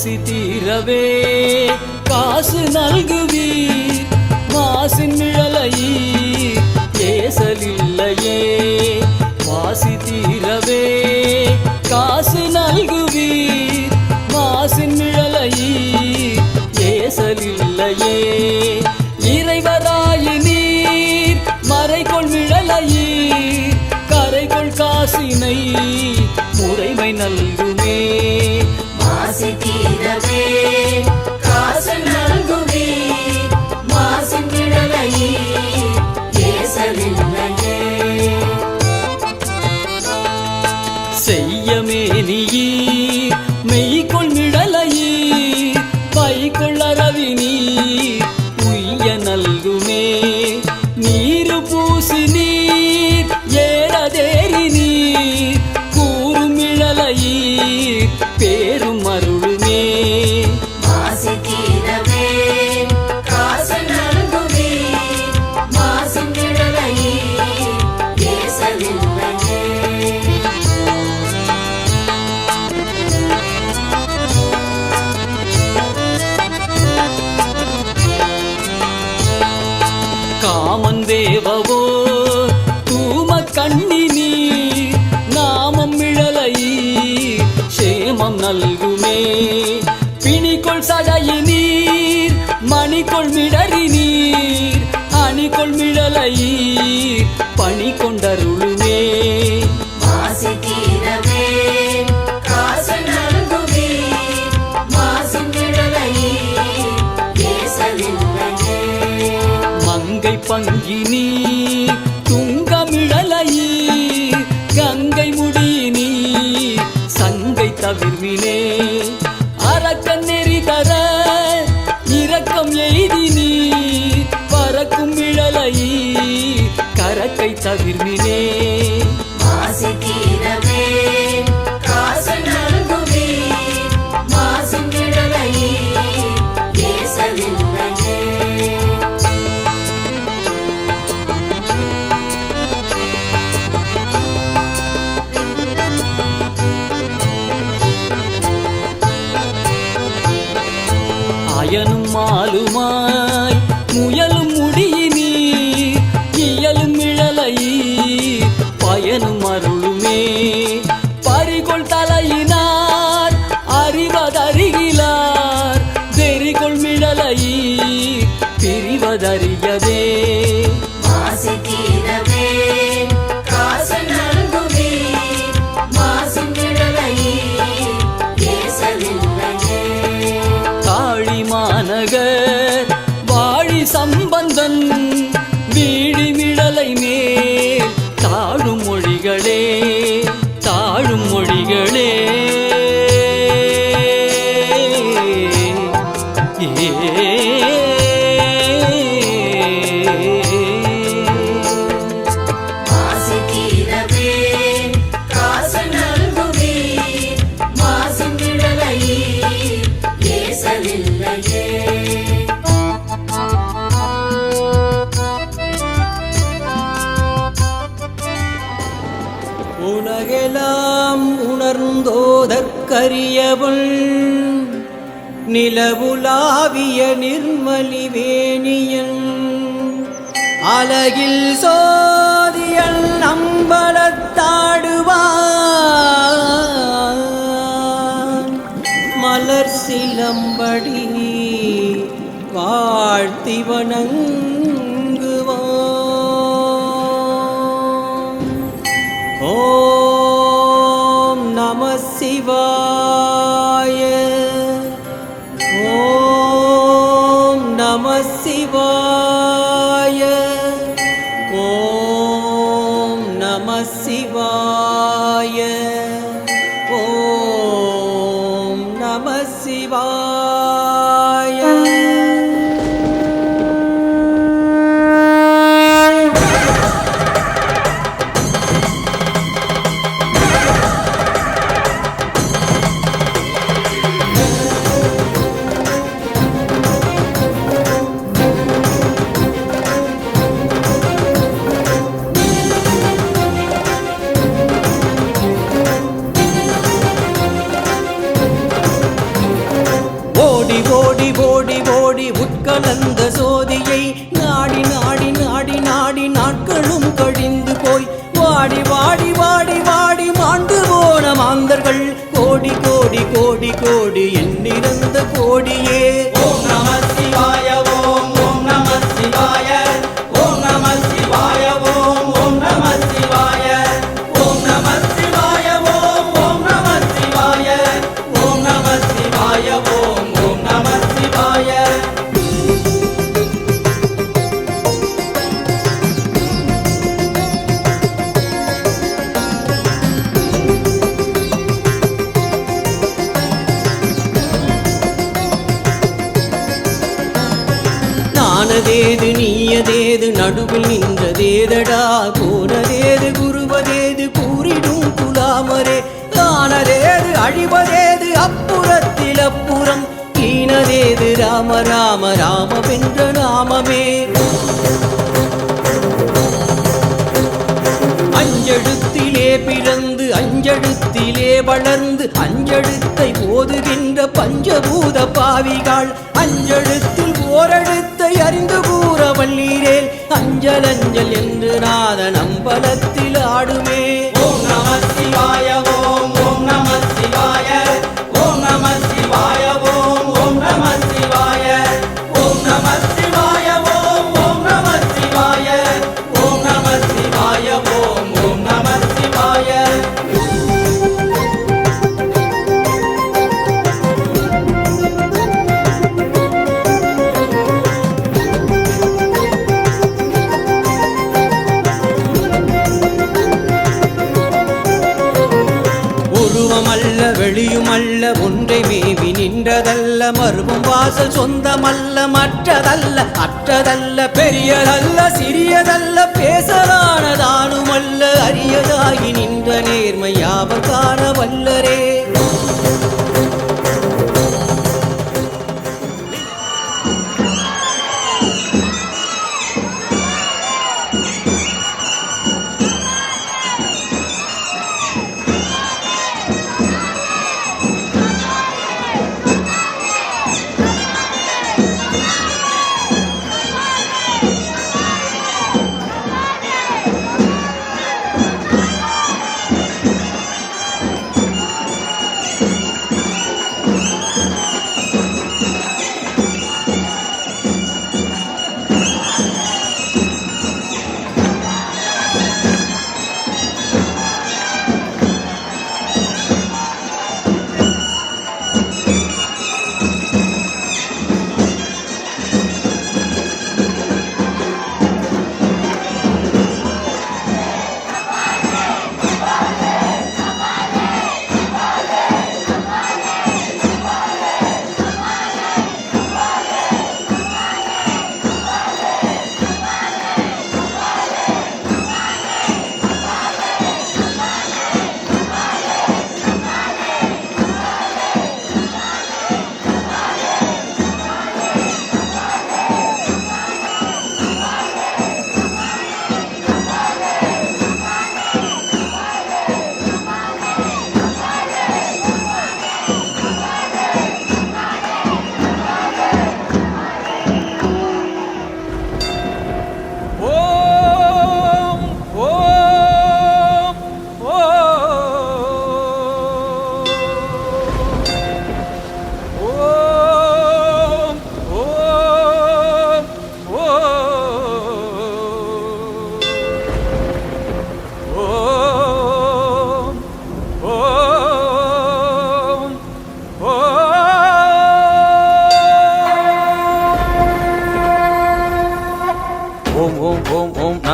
ஆசி தீரவே காசு நல்குவீர், மாசின் நிழலையீர் ஏசலில்லையே. வாசி தீரவே காசு நல்குவீர், மாசின் நிழலையீர் ஏசலில்லையே. இறைவராயி நீர் மறைகொள் நிழலையீர், கரைகொள் காசினை முறைமை நல்குமே. மாசி தீரவே காசு நல்குவீர், மாசின் நிழலையீர் ஏசலில்லையே. செய்யமேனியீர் மெய்கொள் நிழலையீர், பைகொள் அரவி நீர் உய்ய நல்குமே. நீரு பூசி நீர் ஏறதேறி நீர், கூறும் நிழலையீர் பேரும் அருளுமே. மாசி தீரவே காசு நல்குவீர், மாசின் நிழலையீர் ஏசலில்லையே. காமன் தேவவோ தூம கண்ணி நீர், நாமம் மிழலையீர் சேமம் நல்குமே. பிணிகொள் சடையி நீர் மணிகொள் மிடறி நீர், அணிகொள் மிழலையீர் பணி கொண்டருளுமே. மாசி தீரவே காசு நல்குவீர், மாசின் நிழலையீர் ஏசலில்லையே. மங்கை பங்கினி துங்கமிழலையீர், கங்கை முடியினி சங்கை தவிர்வினே. அரக்கன் நெறி தர இரக்கம் எய்தி நீர், பறக்கும் மிழலையீர் கரக்கை தவிர்வினே. மாசி தீரவே காசு நல்குவீர், மாசின் நிழலையீர் ஏசலில்லையே. அயனும் மாலுமாய் முயலும் முடியினீர், இயலும் மிழலையீர் பயனும் அருளுமே. பறிகொள் தலையினார் அறிவதறிகிலார், வெறிகொள் மிழலையீர் பிரிவதறியதே. மாசி தீரவே காசு நல்குவீர், மாசின் நிழலையீர் ஏசலில்லையே. காழி மாநகர் வாழி சம்பந்தன், வீழி மிழலை மேல் தாழும் மொழிகளே தாழும் மொழிகளே. மாசி தீரவே காசு நல்குவீர், மாசின் நிழலையீர் ஏசலில்லையே. உலகெல்லாம் உணர்ந்தோதற்கரியவள், நிலவுலாவிய நிர்மலிவேணியன், அலகில் சோதியன் அம்பலத்தாடுவான், மலர் சிலம்படி வாழ்த்தி வணங்குவான். ஓம் நம சிவாய, ஓம் நம சிவாய, ஓம் நம சிவாய, ஓம் நம சிவாய. கோடி எண்ணிறந்த கோடியே. ஓம் நம சிவாய ஓம் ஓம் நம சிவாய ஓம் நம சிவாய ஓம் ஓம் நம சிவாய ஓம் நம சிவாய ஓம் ஓம் நம சிவாய ஓம் நம சிவாய ஓம் ஓம் நம சிவாய. நானதேது நீயதேது நடுவில் நின்றதேதடா, போனதேது குருவதேது கூறிடும் குலாமரே. ஆனதேது அழிவதேது அப்புறத்தில் அப்புறம், ஈனதேது ராம ராம ராமவென்ற நாமமே. அஞ்செழுத்திலே பிறந்து அஞ்செழுத்திலே வளர்ந்து அஞ்செழுத்தை ஓதுகின்ற பஞ்சபூத பாவிகள், அஞ்செழுத்தில் ஓரெழுத்தை அறிந்து கூற வல்லீரேல், அஞ்சல் அஞ்சல் என்று நாதன் அம்பலத்தில் ஆடுமே. ஓம் நம சிவாய ஓம் ஓம் நம சிவாய ஓம் நம சிவாய ஓம் ஓம் நம சிவாய ஓம் நம சிவாய ஓம் ஓம் நம சிவாய ஓம் நம சிவாய ஓம் ஓம் நம சிவாய. உருவமல்ல வெளியுமல்ல ஒன்றை மேவி நின்றதல்ல, மருவும் வாசல் சொந்தமல்ல மற்றதல்ல அற்றதல்ல, பெரியதல்ல சிறியதல்ல பேசலானதானுமல்ல, அரியதாகி நின்ற நேர்மை யாவர் காண வல்லரே.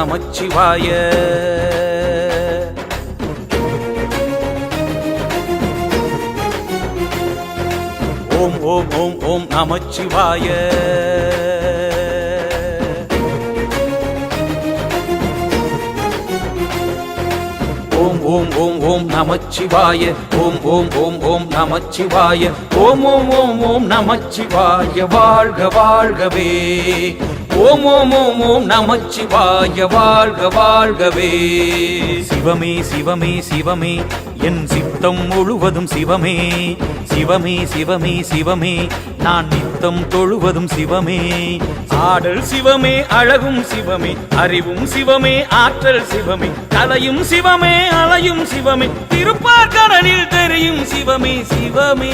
நமச்சிவாய. ஓம் ஓம் ஓம் ஓம் நமச்சிவாய. ஓம் ஓம் ஓம் ஓம் நமச்சிவாய. ஓம் ஓம் ஓம் ஓம் நமச்சிவாய. ஓம் ஓம் ஓம் ஓம் நமச்சிவாய. வாழ்க வாழ்கவே ஓம் ஓம் ஓம் ஓம் நமச்சிவாய வாழ்க வாழ்கவே. சிவமே சிவமே சிவமே என் சித்தம் முழுவதும் சிவமே. சிவமே சிவமே சிவமே நான் நித்தம் தொழுவதும் சிவமே. ஆடல் சிவமே, அழகும் சிவமே, அறிவும் சிவமே, ஆற்றல் சிவமே, கலையும் சிவமே, அலையும் சிவமே, திருப்பார்கடலில் தெரியும் சிவமே. சிவமே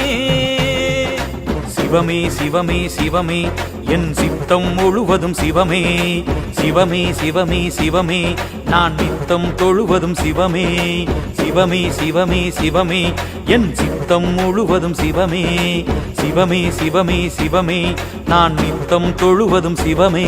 சிவமே சிவமே சிவமே என் சித்தம் முழுவதும் சிவமே. சிவமே சிவமே சிவமே நான் நித்தம் தொழுவதும் சிவமே. சிவமே சிவமே சிவமே என் சித்தம் முழுவதும் சிவமே. சிவமே சிவமே சிவமே நான் நித்தம் தொழுவதும் சிவமே.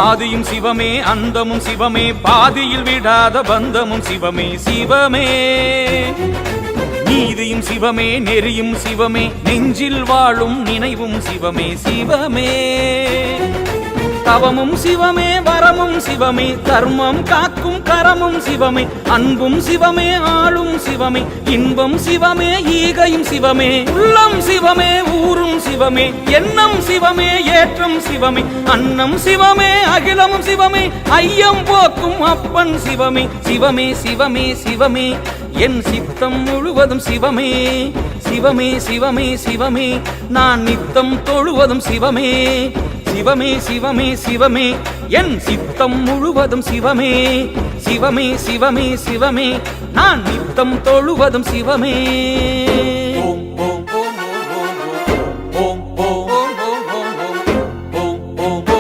ஆதியும் சிவமே, அந்தமும் சிவமே, பாதியில் விடாத பந்தமும் சிவமே. சிவமே நீதியும் சிவமே, நெறியும் சிவமே, நெஞ்சில் வாழும் நினைவும் சிவமே. சிவமே தவமும் சிவமே, வரமும் சிவமே, தர்மம் காக்கும் கரமும் சிவமே. அன்பும் சிவமே, ஆளும் சிவமே, இன்பம் சிவமே, ஈகையும் சிவமே. உள்ளம் சிவமே, ஊரும் சிவமே, எண்ணம் சிவமே, ஏற்றம் சிவமே. அன்னம் சிவமே, அகிலமும் சிவமே, ஐயம் போக்கும் அப்பன் சிவமே. சிவமே சிவமே சிவமே என் சித்தம் முழுவதும் சிவமே. சிவமே சிவமே சிவமே நான் நித்தம் தொழுவதும் சிவமே. சிவமே சிவமே சிவமே என் சித்தம் முழுவதும் சிவமே. சிவமே சிவமே சிவமே நான் நித்தம் தொழுவதும் சிவமே. ஓம் ஓம் ஓம் ஓம் ஓம் ஓம் ஓம் ஓம் ஓம் ஓம் ஓம்.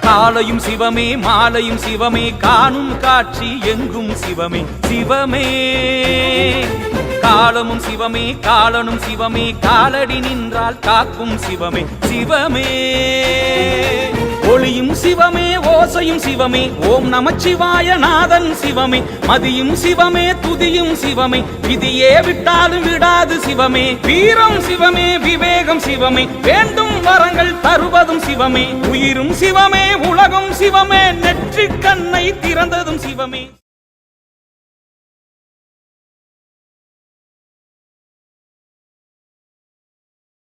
காலையும் சிவமே, மாலையும் சிவமே, காணும் காட்சி எங்கும் சிவமே. சிவமே காலமும் சிவமே, காலனும் சிவமே, காலடி நின்றால் காக்கும் சிவமே. சிவமே ஒளியும் சிவமே, ஓசையும் சிவமே, ஓம் நமச்சிவாய நாதன் சிவமே. மதியும் சிவமே, துதியும் சிவமே, விதியே விட்டாலும் விடாது சிவமே. வீரம் சிவமே, விவேகம் சிவமே, வேண்டும் வரங்கள் தருவதும் சிவமே. உயிரும் சிவமே, உலகம் சிவமே, நெற்றிக் கண்ணை திறந்ததும் சிவமே.